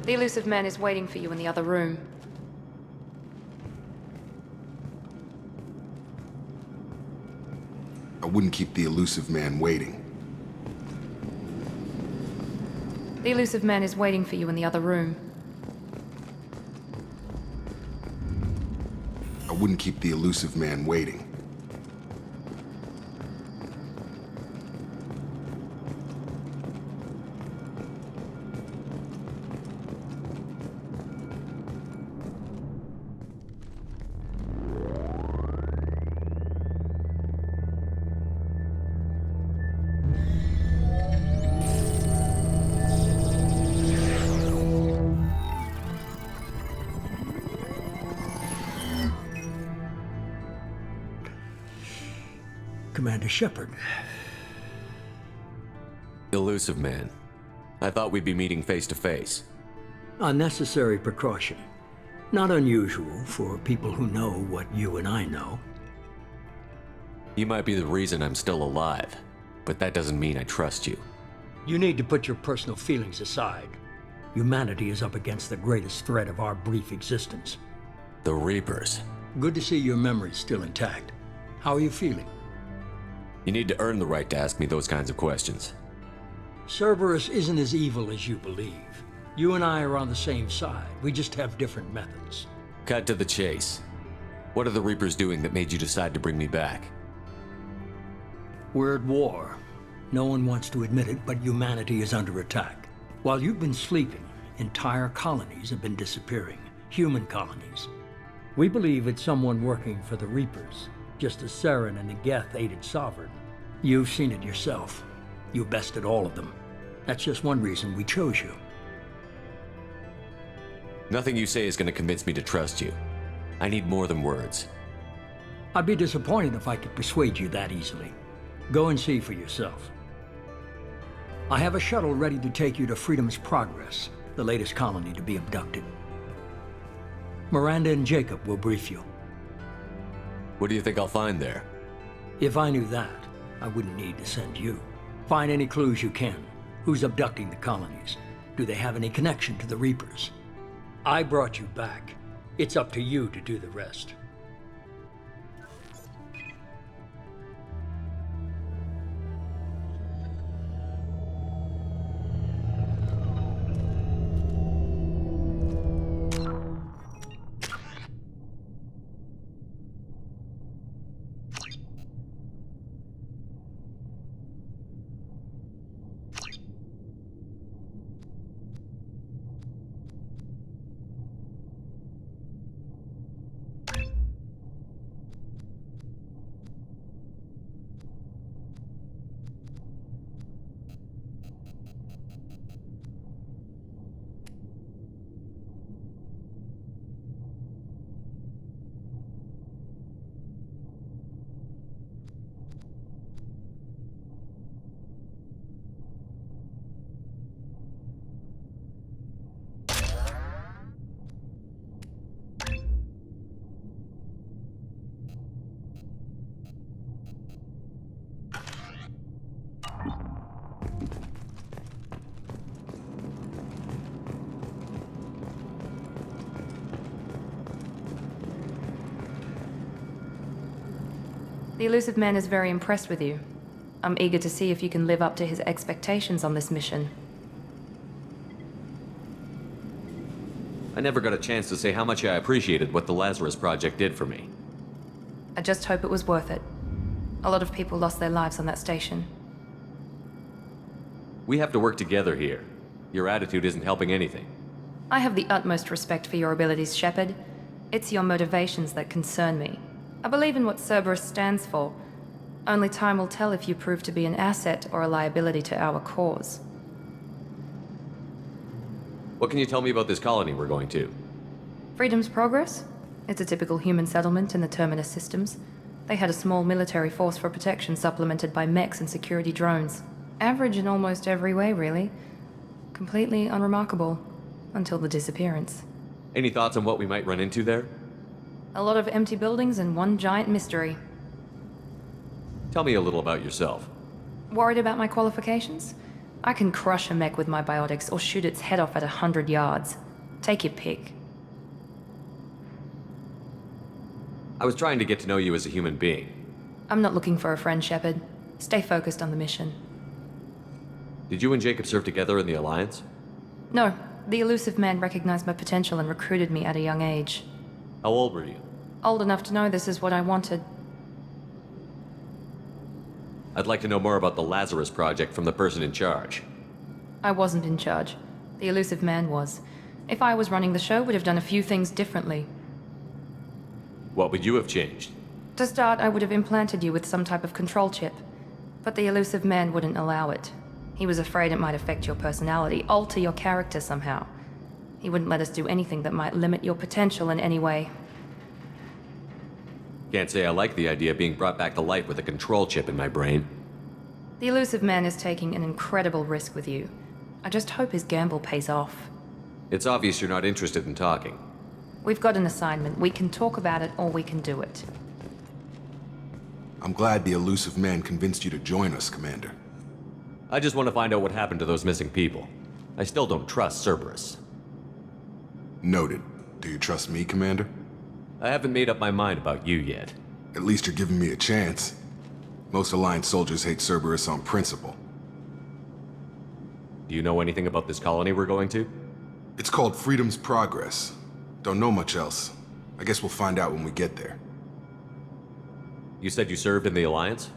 The elusive man is waiting for you in the other room. I wouldn't keep the elusive man waiting. The elusive man is waiting for you in the other room. I wouldn't keep the elusive man waiting. Commander Shepard. Elusive man. I thought we'd be meeting face to face. Unnecessary precaution. Not unusual for people who know what you and I know. You might be the reason I'm still alive, but that doesn't mean I trust you. You need to put your personal feelings aside. Humanity is up against the greatest threat of our brief existence. The Reapers. Good to see your memory's still intact. How are you feeling? You need to earn the right to ask me those kinds of questions. Cerberus isn't as evil as you believe. You and I are on the same side. We just have different methods. Cut to the chase. What are the Reapers doing that made you decide to bring me back? We're at war. No one wants to admit it, but humanity is under attack. While you've been sleeping, entire colonies have been disappearing. Human colonies. We believe it's someone working for the Reapers, just as Saren and Negeth aided Sovereign. You've seen it yourself. You bested all of them. That's just one reason we chose you. Nothing you say is going to convince me to trust you. I need more than words. I'd be disappointed if I could persuade you that easily. Go and see for yourself. I have a shuttle ready to take you to Freedom's Progress, the latest colony to be abducted. Miranda and Jacob will brief you. What do you think I'll find there? If I knew that, I wouldn't need to send you. Find any clues you can. Who's abducting the colonies? Do they have any connection to the Reapers? I brought you back. It's up to you to do the rest. The elusive man is very impressed with you. I'm eager to see if you can live up to his expectations on this mission. I never got a chance to say how much I appreciated what the Lazarus Project did for me. I just hope it was worth it. A lot of people lost their lives on that station. We have to work together here. Your attitude isn't helping anything. I have the utmost respect for your abilities, Shepard. It's your motivations that concern me. I believe in what Cerberus stands for. Only time will tell if you prove to be an asset or a liability to our cause. What can you tell me about this colony we're going to? Freedom's Progress? It's a typical human settlement in the Terminus systems. They had a small military force for protection supplemented by mechs and security drones. Average in almost every way, really. Completely unremarkable. Until the disappearance. Any thoughts on what we might run into there? A lot of empty buildings and one giant mystery. Tell me a little about yourself. Worried about my qualifications? I can crush a mech with my biotics or shoot its head off at 100 yards. Take your pick. I was trying to get to know you as a human being. I'm not looking for a friend, Shepard. Stay focused on the mission. Did you and Jacob serve together in the Alliance? No, the elusive man recognized my potential and recruited me at a young age. How old were you? Old enough to know this is what I wanted. I'd like to know more about the Lazarus Project from the person in charge. I wasn't in charge. The elusive man was. If I was running the show, would have done a few things differently. What would you have changed? To start, I would have implanted you with some type of control chip. But the elusive man wouldn't allow it. He was afraid it might affect your personality, alter your character somehow. He wouldn't let us do anything that might limit your potential in any way. Can't say I like the idea of being brought back to life with a control chip in my brain. The elusive man is taking an incredible risk with you. I just hope his gamble pays off. It's obvious you're not interested in talking. We've got an assignment. We can talk about it or we can do it. I'm glad the elusive man convinced you to join us, Commander. I just want to find out what happened to those missing people. I still don't trust Cerberus. Noted. Do you trust me, Commander? I haven't made up my mind about you yet. At least you're giving me a chance. Most Alliance soldiers hate Cerberus on principle. Do you know anything about this colony we're going to? It's called Freedom's Progress. Don't know much else. I guess we'll find out when we get there. You said you served in the Alliance?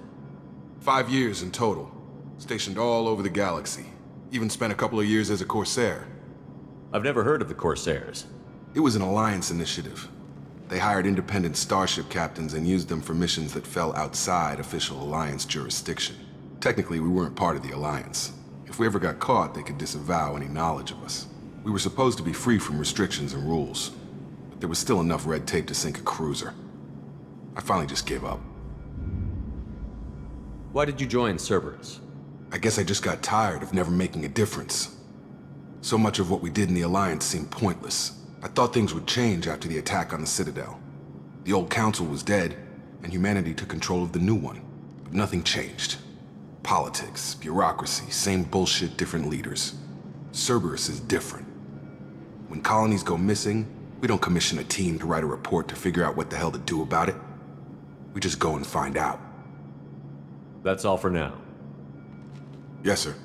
5 years in total. Stationed all over the galaxy. Even spent a couple of years as a Corsair. I've never heard of the Corsairs. It was an Alliance initiative. They hired independent starship captains and used them for missions that fell outside official Alliance jurisdiction. Technically, we weren't part of the Alliance. If we ever got caught, they could disavow any knowledge of us. We were supposed to be free from restrictions and rules, but there was still enough red tape to sink a cruiser. I finally just gave up. Why did you join Cerberus? I guess I just got tired of never making a difference. So much of what we did in the Alliance seemed pointless. I thought things would change after the attack on the Citadel. The old council was dead, and humanity took control of the new one. But nothing changed. Politics, bureaucracy, same bullshit, different leaders. Cerberus is different. When colonies go missing, we don't commission a team to write a report to figure out what the hell to do about it. We just go and find out. That's all for now. Yes, sir.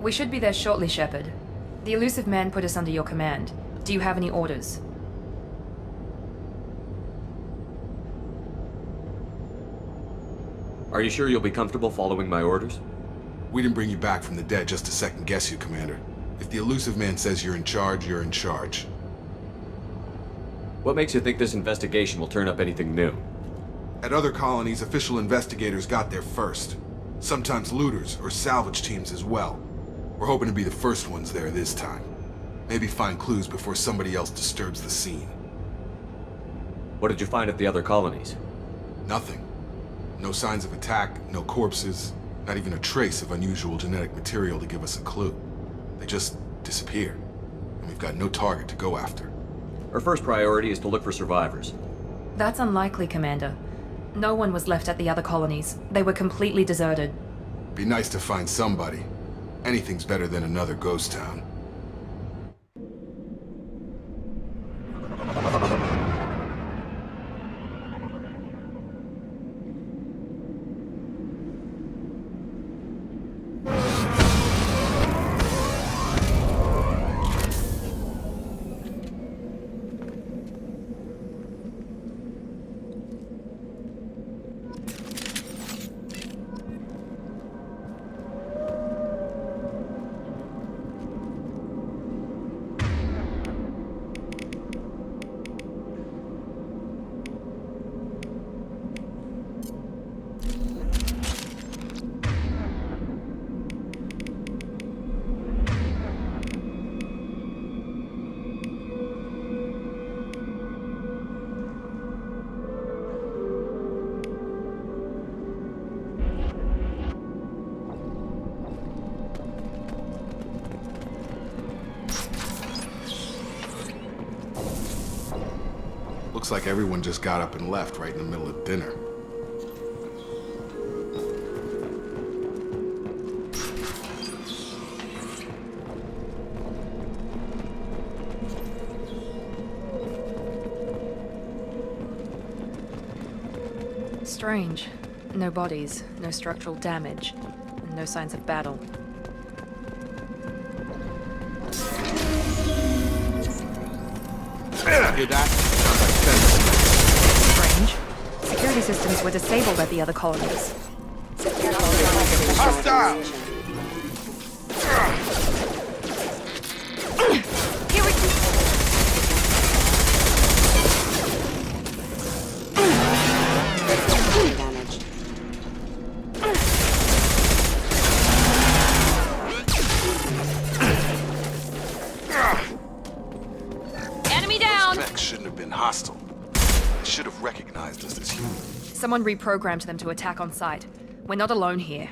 We should be there shortly, Shepard. The elusive man put us under your command. Do you have any orders? Are you sure you'll be comfortable following my orders? We didn't bring you back from the dead just to second guess you, Commander. If the elusive man says you're in charge, you're in charge. What makes you think this investigation will turn up anything new? At other colonies, official investigators got there first. Sometimes looters or salvage teams as well. We're hoping to be the first ones there this time. Maybe find clues before somebody else disturbs the scene. What did you find at the other colonies? Nothing. No signs of attack, no corpses, not even a trace of unusual genetic material to give us a clue. They just disappear, and we've got no target to go after. Our first priority is to look for survivors. That's unlikely, Commander. No one was left at the other colonies. They were completely deserted. Be nice to find somebody. Anything's better than another ghost town. Looks like everyone just got up and left right in the middle of dinner. Strange. No bodies, no structural damage, and no signs of battle. Hear that? Sounds like Strange. Security systems were disabled at the other colonies. hostile! Here we go! Damaged. Enemy down! Specs shouldn't have been hostile. They should have recognized us as human. Someone reprogrammed them to attack on sight. We're not alone here.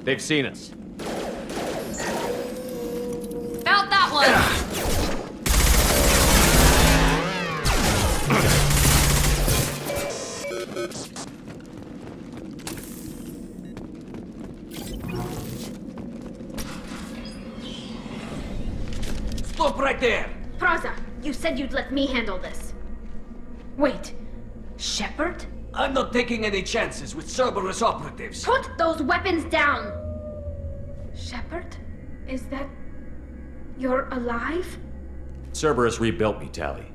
They've seen us. About that one! Stop right there! Praza, you said you'd let me handle this. Wait, Shepard? I'm not taking any chances with Cerberus operatives. Put those weapons down! Shepard? Is that... you're alive? Cerberus rebuilt me, Tali.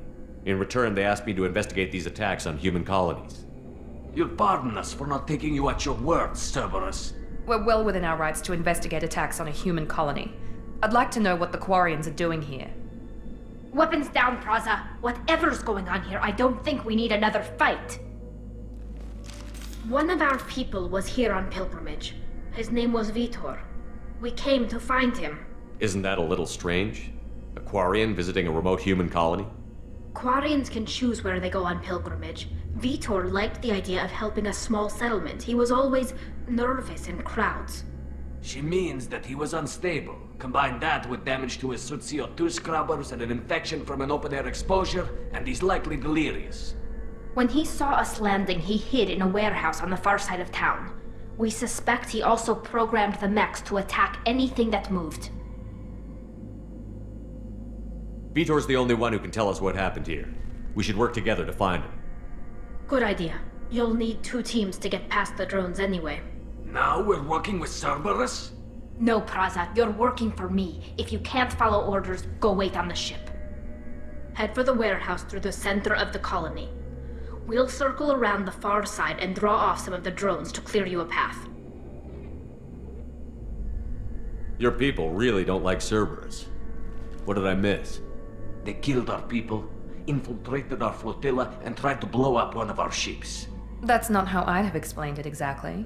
In return, they asked me to investigate these attacks on human colonies. You'll pardon us for not taking you at your word, Cerberus. We're well within our rights to investigate attacks on a human colony. I'd like to know what the Quarians are doing here. Weapons down, Praza. Whatever's going on here, I don't think we need another fight. One of our people was here on pilgrimage. His name was Vitor. We came to find him. Isn't that a little strange? A Quarian visiting a remote human colony? Quarians can choose where they go on pilgrimage. Vitor liked the idea of helping a small settlement. He was always nervous in crowds. She means that he was unstable. Combine that with damage to his CO2 scrubbers and an infection from an open-air exposure, and he's likely delirious. When he saw us landing, he hid in a warehouse on the far side of town. We suspect he also programmed the mechs to attack anything that moved. Vitor's the only one who can tell us what happened here. We should work together to find him. Good idea. You'll need 2 teams to get past the drones anyway. Now we're working with Cerberus? No, Praza, you're working for me. If you can't follow orders, go wait on the ship. Head for the warehouse through the center of the colony. We'll circle around the far side and draw off some of the drones to clear you a path. Your people really don't like Cerberus. What did I miss? They killed our people, infiltrated our flotilla, and tried to blow up one of our ships. That's not how I'd have explained it exactly.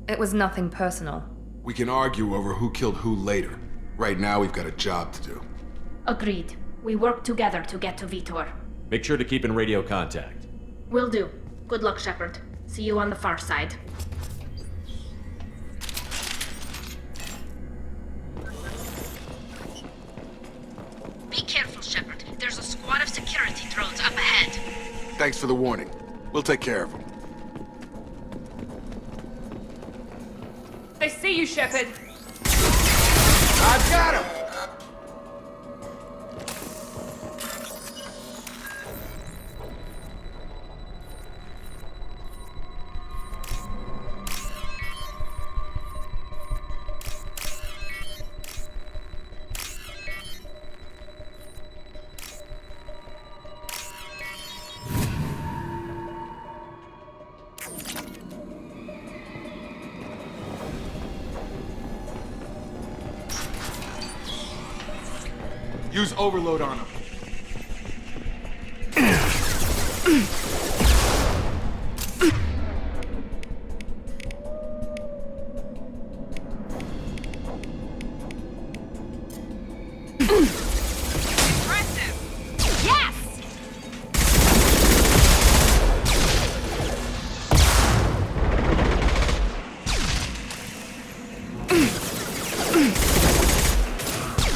It was nothing personal. We can argue over who killed who later. Right now, we've got a job to do. Agreed. We work together to get to Vitor. Make sure to keep in radio contact. Will do. Good luck, Shepard. See you on the far side. Be careful, Shepard. There's a squad of security drones up ahead. Thanks for the warning. We'll take care of them. They see you, Shepard! I've got him! Use overload on him.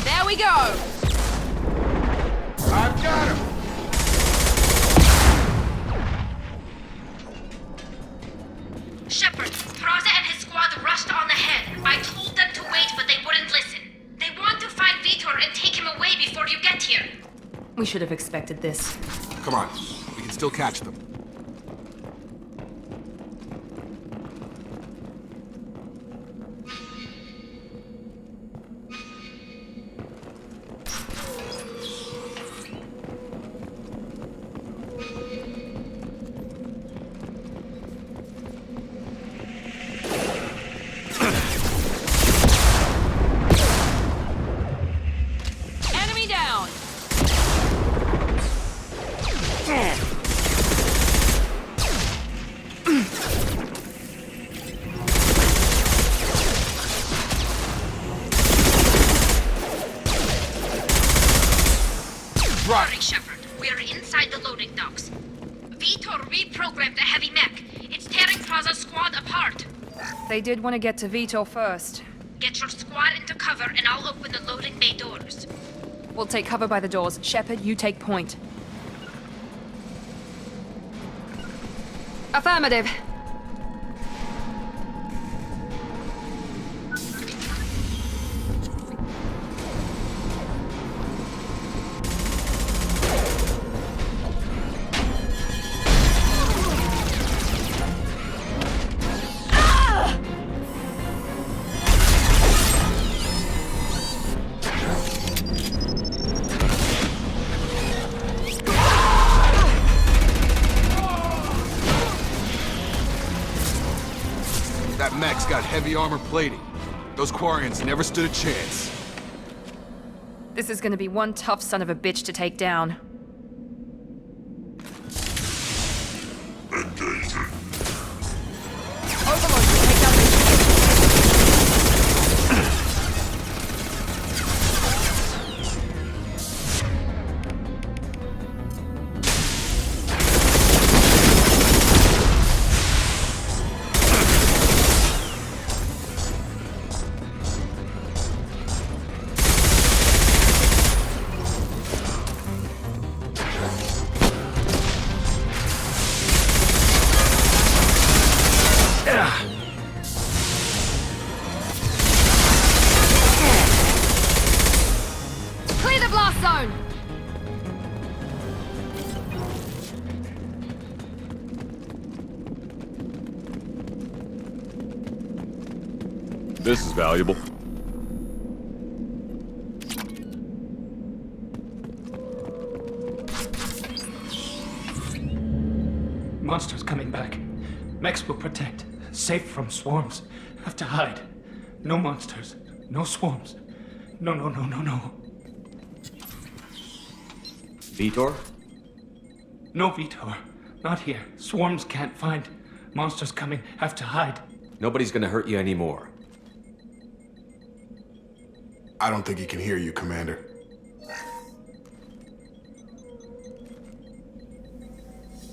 There we go! I've got him! Shepard, Praza and his squad rushed on ahead. I told them to wait, but they wouldn't listen. They want to find Vitor and take him away before you get here. We should have expected this. Come on, we can still catch them. Enemy down! Sorry, Shepard. We're inside the loading docks. Vitor reprogrammed the heavy mech. It's tearing Praza's squad apart. They did want to get to Vitor first. Get your squad into cover and I'll open the loading bay doors. We'll take cover by the doors. Shepard, you take point. Affirmative. That mech's got heavy armor plating. Those Quarians never stood a chance. This is gonna be one tough son of a bitch to take down. Overlord, take down the This is valuable. Monsters coming back. Mechs will protect. Safe from swarms. Have to hide. No monsters. No swarms. No, no, no, no, no. Vitor? No, Vitor. Not here. Swarms can't find. Monsters coming. Have to hide. Nobody's gonna hurt you anymore. I don't think he can hear you, Commander.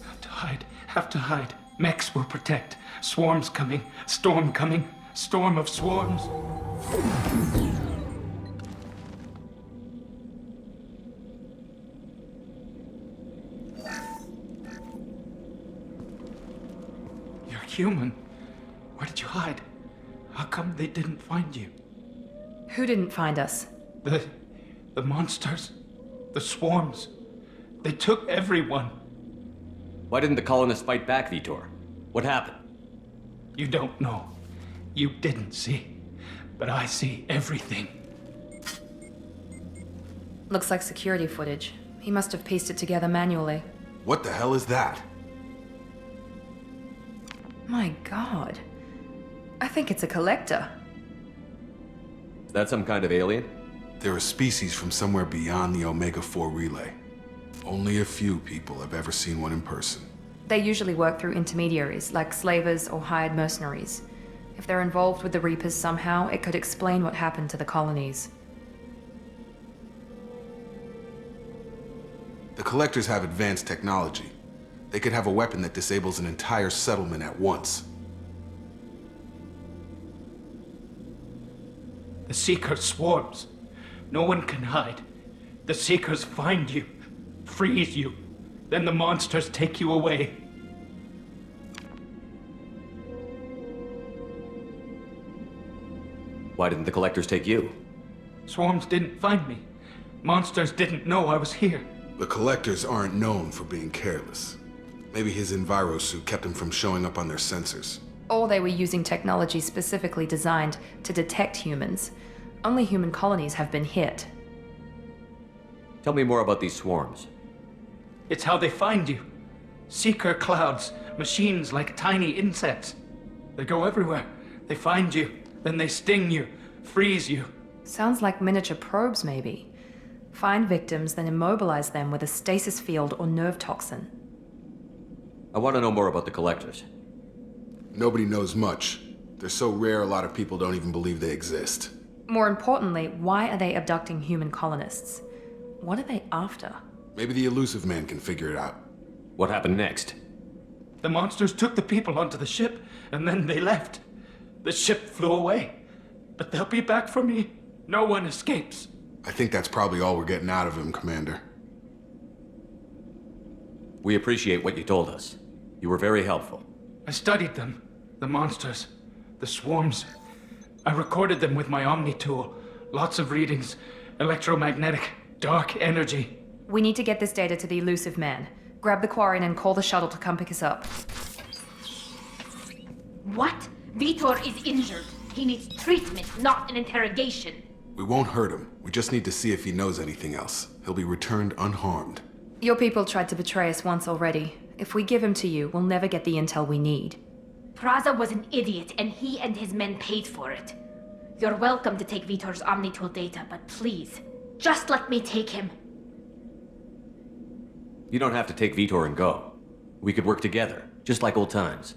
Have to hide. Have to hide. Mechs will protect. Swarms coming. Storm coming. Storm of swarms. You're human. Where did you hide? How come they didn't find you? Who didn't find us? The monsters. The swarms. They took everyone. Why didn't the colonists fight back, Vitor? What happened? You don't know. You didn't see. But I see everything. Looks like security footage. He must have pieced it together manually. What the hell is that? My god. I think it's a collector. Is that some kind of alien? They're a species from somewhere beyond the Omega-4 relay. Only a few people have ever seen one in person. They usually work through intermediaries, like slavers or hired mercenaries. If they're involved with the Reapers somehow, it could explain what happened to the colonies. The Collectors have advanced technology. They could have a weapon that disables an entire settlement at once. The Seeker swarms. No one can hide. The Seekers find you, freeze you. Then the monsters take you away. Why didn't the collectors take you? Swarms didn't find me. Monsters didn't know I was here. The Collectors aren't known for being careless. Maybe his envirosuit kept him from showing up on their sensors. Or they were using technology specifically designed to detect humans. Only human colonies have been hit. Tell me more about these swarms. It's how they find you. Seeker clouds, machines like tiny insects. They go everywhere. They find you, then they sting you, freeze you. Sounds like miniature probes, maybe. Find victims, then immobilize them with a stasis field or nerve toxin. I want to know more about the collectors. Nobody knows much. They're so rare a lot of people don't even believe they exist. More importantly, why are they abducting human colonists? What are they after? Maybe the Elusive Man can figure it out. What happened next? The monsters took the people onto the ship, and then they left. The ship flew away. But they'll be back for me. No one escapes. I think that's probably all we're getting out of him, Commander. We appreciate what you told us. You were very helpful. I studied them. The monsters. The swarms. I recorded them with my Omni tool. Lots of readings. Electromagnetic. Dark energy. We need to get this data to the Elusive Man. Grab the Quarian and call the shuttle to come pick us up. What? Vitor is injured. He needs treatment, not an interrogation. We won't hurt him. We just need to see if he knows anything else. He'll be returned unharmed. Your people tried to betray us once already. If we give him to you, we'll never get the intel we need. Praza was an idiot, and he and his men paid for it. You're welcome to take Vitor's Omnitool data, but please, just let me take him. You don't have to take Vitor and go. We could work together, just like old times.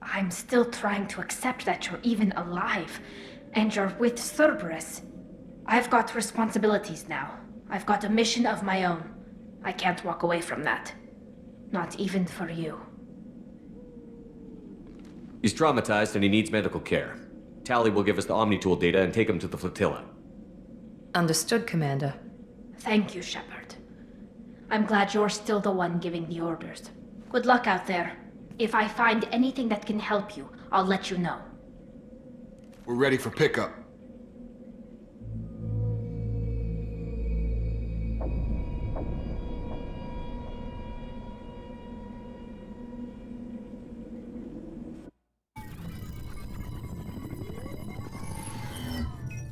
I'm still trying to accept that you're even alive, and you're with Cerberus. I've got responsibilities now. I've got a mission of my own. I can't walk away from that. Not even for you. He's traumatized and he needs medical care. Tali will give us the Omnitool data and take him to the flotilla. Understood, Commander. Thank you, Shepard. I'm glad you're still the one giving the orders. Good luck out there. If I find anything that can help you, I'll let you know. We're ready for pickup.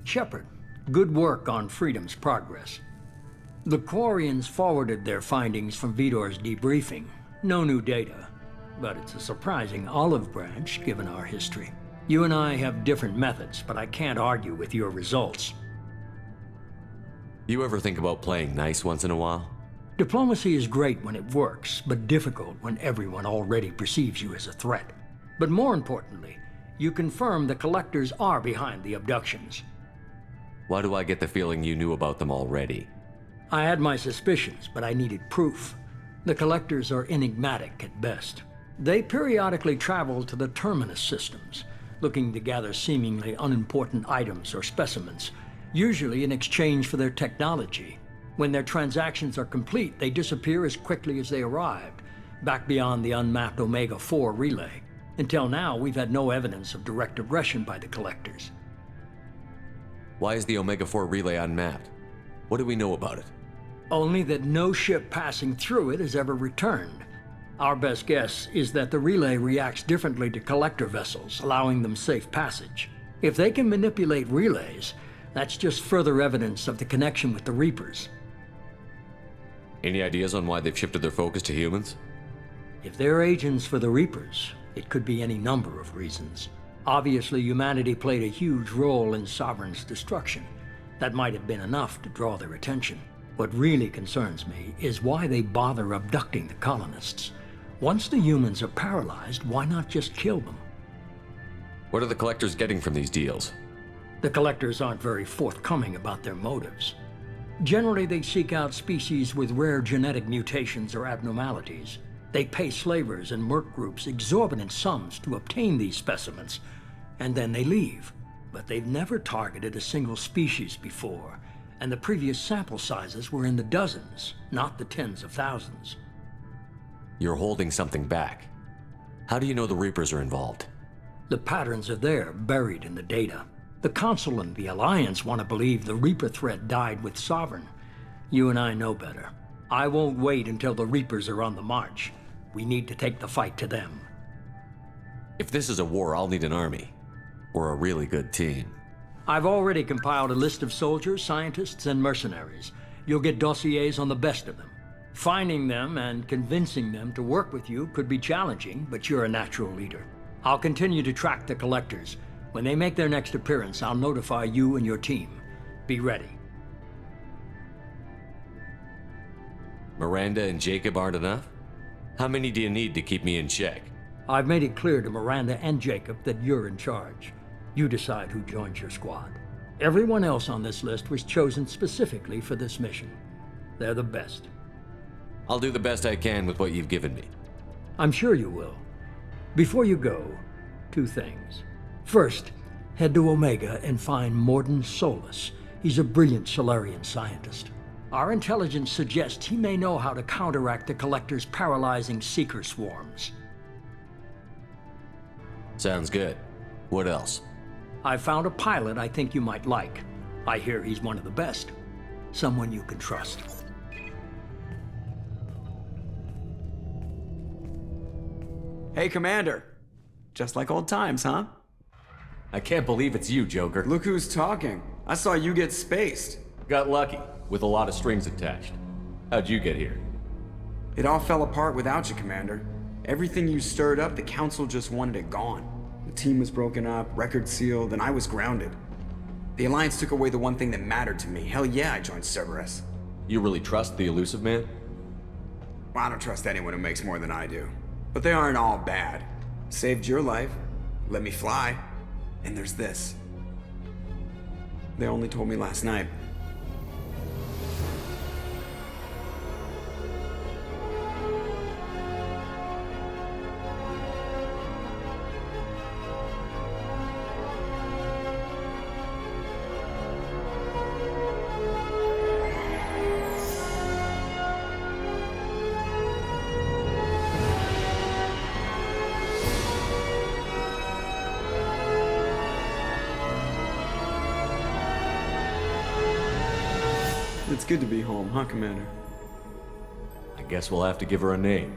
Shepard, good work on Freedom's progress. The Quarians forwarded their findings from Vidor's debriefing. No new data, but it's a surprising olive branch given our history. You and I have different methods, but I can't argue with your results. You ever think about playing nice once in a while? Diplomacy is great when it works, but difficult when everyone already perceives you as a threat. But more importantly, you confirm the Collectors are behind the abductions. Why do I get the feeling you knew about them already? I had my suspicions, but I needed proof. The Collectors are enigmatic at best. They periodically travel to the Terminus systems, looking to gather seemingly unimportant items or specimens, usually in exchange for their technology. When their transactions are complete, they disappear as quickly as they arrived, back beyond the unmapped Omega-4 relay. Until now, we've had no evidence of direct aggression by the Collectors. Why is the Omega-4 relay unmapped? What do we know about it? Only that no ship passing through it has ever returned. Our best guess is that the relay reacts differently to Collector vessels, allowing them safe passage. If they can manipulate relays, that's just further evidence of the connection with the Reapers. Any ideas on why they've shifted their focus to humans? If they're agents for the Reapers, it could be any number of reasons. Obviously, humanity played a huge role in Sovereign's destruction. That might have been enough to draw their attention. What really concerns me is why they bother abducting the colonists. Once the humans are paralyzed, why not just kill them? What are the Collectors getting from these deals? The Collectors aren't very forthcoming about their motives. Generally, they seek out species with rare genetic mutations or abnormalities. They pay slavers and merc groups exorbitant sums to obtain these specimens, and then they leave. But they've never targeted a single species before, and the previous sample sizes were in the dozens, not the tens of thousands. You're holding something back. How do you know the Reapers are involved? The patterns are there, buried in the data. The Council and the Alliance want to believe the Reaper threat died with Sovereign. You and I know better. I won't wait until the Reapers are on the march. We need to take the fight to them. If this is a war, I'll need an army. Or a really good team. I've already compiled a list of soldiers, scientists, and mercenaries. You'll get dossiers on the best of them. Finding them and convincing them to work with you could be challenging, but you're a natural leader. I'll continue to track the Collectors. When they make their next appearance, I'll notify you and your team. Be ready. Miranda and Jacob aren't enough? How many do you need to keep me in check? I've made it clear to Miranda and Jacob that you're in charge. You decide who joins your squad. Everyone else on this list was chosen specifically for this mission. They're the best. I'll do the best I can with what you've given me. I'm sure you will. Before you go, 2 things. First, head to Omega and find Mordin Solus. He's a brilliant Solarian scientist. Our intelligence suggests he may know how to counteract the Collector's paralyzing Seeker swarms. Sounds good. What else? I found a pilot I think you might like. I hear he's one of the best. Someone you can trust. Hey, Commander. Just like old times, huh? I can't believe it's you, Joker. Look who's talking. I saw you get spaced. Got lucky, with a lot of strings attached. How'd you get here? It all fell apart without you, Commander. Everything you stirred up, the Council just wanted it gone. The team was broken up, record sealed, and I was grounded. The Alliance took away the one thing that mattered to me. Hell yeah, I joined Cerberus. You really trust the Illusive Man? Well, I don't trust anyone who makes more than I do. But they aren't all bad. Saved your life, let me fly, and there's this. They only told me last night. It's good to be home, huh, Commander? I guess we'll have to give her a name.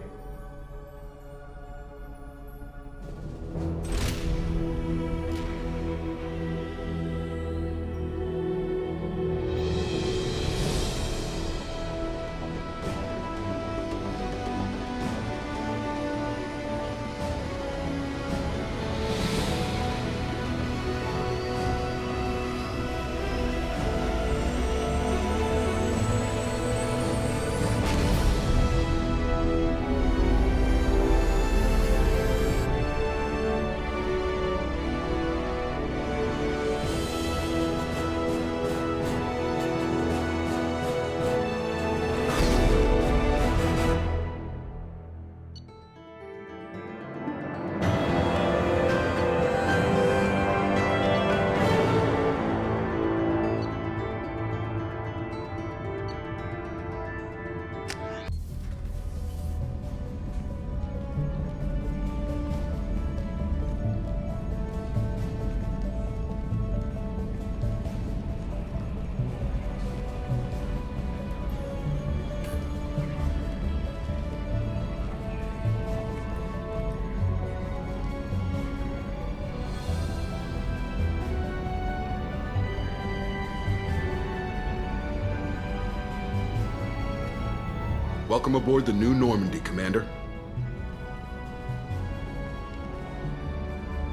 Welcome aboard the new Normandy, Commander.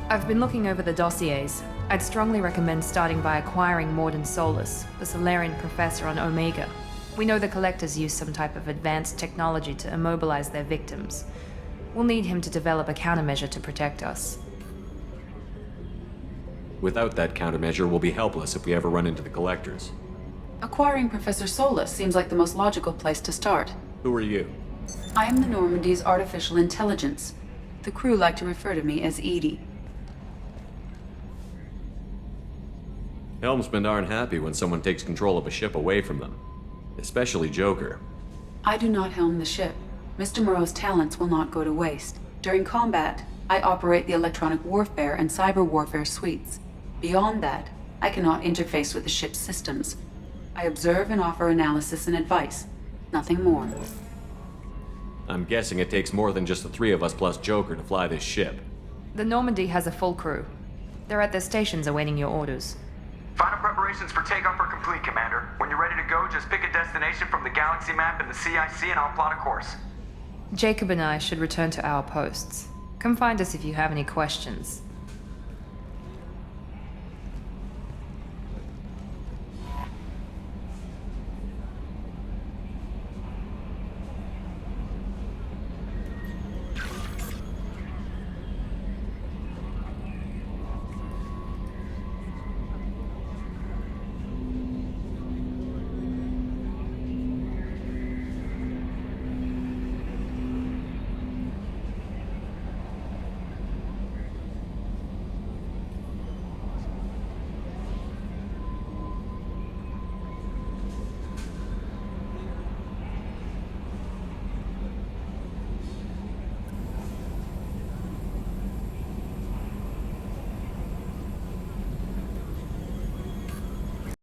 I've been looking over the dossiers. I'd strongly recommend starting by acquiring Morden Solus, the Solarian professor on Omega. We know the Collectors use some type of advanced technology to immobilize their victims. We'll need him to develop a countermeasure to protect us. Without that countermeasure, we'll be helpless if we ever run into the Collectors. Acquiring Professor Solus seems like the most logical place to start. Who are you? I am the Normandy's artificial intelligence. The crew like to refer to me as Edie. Helmsmen aren't happy when someone takes control of a ship away from them. Especially Joker. I do not helm the ship. Mr. Moreau's talents will not go to waste. During combat, I operate the electronic warfare and cyber warfare suites. Beyond that, I cannot interface with the ship's systems. I observe and offer analysis and advice. Nothing more. I'm guessing it takes more than just the three of us plus Joker to fly this ship. The Normandy has a full crew. They're at their stations awaiting your orders. Final preparations for takeoff are complete, Commander. When you're ready to go, just pick a destination from the galaxy map and the CIC and I'll plot a course. Jacob and I should return to our posts. Come find us if you have any questions.